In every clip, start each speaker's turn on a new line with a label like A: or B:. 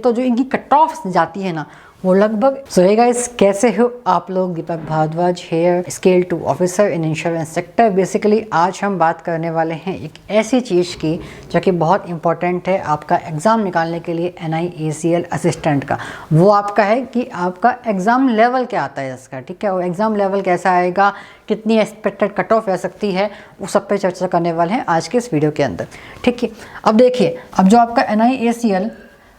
A: तो जो इनकी कट ऑफ जाती है ना वो लगभग। सो हे गाइस, कैसे हो आप लोग? Deepak Bhardwaj here, scale 2 officer in insurance sector. Basically आज हम बात करने वाले हैं एक ऐसी चीज़ की जो कि बहुत इंपॉर्टेंट है आपका एग्ज़ाम निकालने के लिए NIACL असिस्टेंट का। वो आपका है कि आपका एग्ज़ाम लेवल क्या आता है इसका, ठीक है। और एग्ज़ाम लेवल कैसा आएगा, कितनी एक्सपेक्टेड कट ऑफ रह सकती है, वो सब पे चर्चा करने वाले हैं आज के इस वीडियो के अंदर, ठीक है। अब देखिए, अब जो आपका NIACL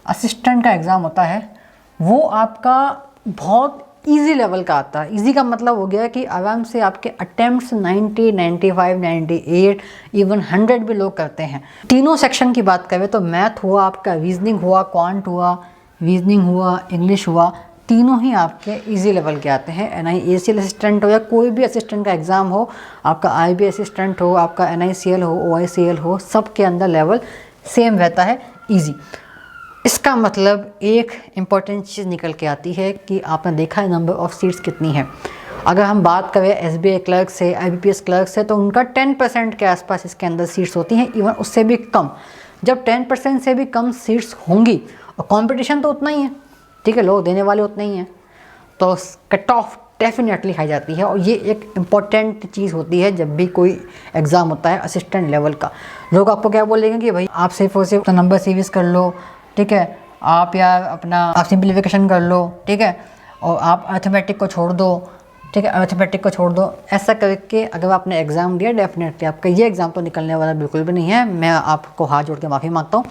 A: असिस्टेंट का एग्ज़ाम होता है वो आपका बहुत इजी लेवल का आता है। इजी का मतलब हो गया कि आराम से आपके अटेम्प्ट्स 90, 95, 98, इवन 100 भी लोग करते हैं। तीनों सेक्शन की बात करें तो मैथ हुआ, आपका रीजनिंग हुआ, क्वांट हुआ, रीजनिंग हुआ, इंग्लिश हुआ, तीनों ही आपके इजी लेवल के आते हैं। NIACL असिस्टेंट हो या कोई भी असिस्टेंट का एग्ज़ाम हो, आपका IB असिस्टेंट हो, आपका NICL हो, OICL हो, सब के अंदर लेवल सेम रहता है, ईजी। इसका मतलब एक इम्पॉर्टेंट चीज़ निकल के आती है कि आपने देखा है नंबर ऑफ़ सीट्स कितनी है। अगर हम बात करें SBI क्लर्क से, IBPS क्लर्क से, तो उनका 10% के आसपास इसके अंदर सीट्स होती हैं, इवन उससे भी कम। जब 10% से भी कम सीट्स होंगी और कंपटीशन तो उतना ही है, ठीक है, लोग देने वाले उतने ही हैं, तो कट ऑफ डेफिनेटली हाई जाती है। और ये एक इम्पॉर्टेंट चीज़ होती है जब भी कोई एग्ज़ाम होता है असिस्टेंट लेवल का। लोग आपको क्या बोलेंगे कि भाई आप सिर्फ और सिर्फ नंबर सीरीज कर लो, ठीक है, आप सिंप्लीफिकेशन कर लो, ठीक है, और आप अर्थमेटिक को छोड़ दो, ठीक है, अर्थमेटिक को छोड़ दो। ऐसा करके अगर आपने एग्ज़ाम दिया, डेफिनेटली आपका ये एग्ज़ाम तो निकलने वाला बिल्कुल भी नहीं है। मैं आपको हाथ जोड़ के माफ़ी मांगता हूँ,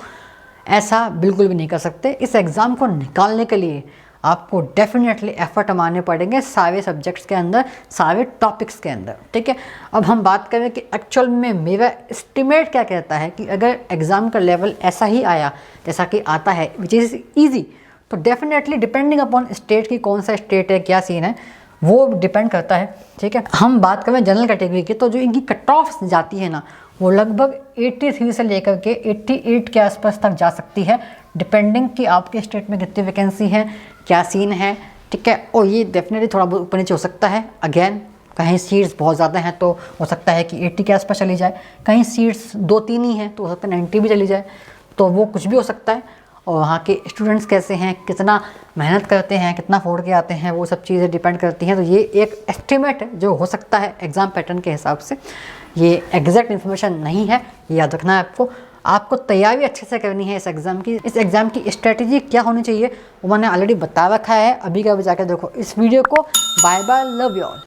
A: ऐसा बिल्कुल भी नहीं कर सकते। इस एग्ज़ाम को निकालने के लिए आपको डेफिनेटली एफर्ट मारने पड़ेंगे सारे सब्जेक्ट्स के अंदर, सारे टॉपिक्स के अंदर, ठीक है। अब हम बात करें कि एक्चुअल में मेरा एस्टिमेट क्या कहता है कि अगर एग्ज़ाम का लेवल ऐसा ही आया जैसा कि आता है, विच इज़ ईजी, तो डेफिनेटली डिपेंडिंग अपॉन स्टेट की, कौन सा स्टेट है, क्या सीन है, वो डिपेंड करता है, ठीक है। हम बात करें जनरल कैटेगरी की, तो जो इनकी कट ऑफ जाती है ना वो लगभग 83 से लेकर के 88 के आसपास तक जा सकती है, डिपेंडिंग कि आपके स्टेट में कितनी वैकेंसी है, क्या सीन है, ठीक है। और ये डेफिनेटली थोड़ा बहुत ऊपर नीचे हो सकता है। अगेन, कहीं सीट्स बहुत ज़्यादा हैं तो हो सकता है कि 80 के आसपास चली जाए, कहीं सीट्स 2-3 ही हैं तो हो सकता है 90 भी चली जाए, तो वो कुछ भी हो सकता है। और वहाँ के स्टूडेंट्स कैसे हैं, कितना मेहनत करते हैं, कितना फोड़ के आते हैं, वो सब चीज़ें डिपेंड करती हैं। तो ये एक एस्टिमेट है जो हो सकता है एग्ज़ाम पैटर्न के हिसाब से, ये एग्जैक्ट इन्फॉर्मेशन नहीं है, ये याद रखना है आपको। आपको तैयारी अच्छे से करनी है इस एग्ज़ाम की। इस एग्ज़ाम की स्ट्रेटजी क्या होनी चाहिए वो मैंने ऑलरेडी बता रखा है, अभी का भी जाकर देखो इस वीडियो को। Bye bye, love you all.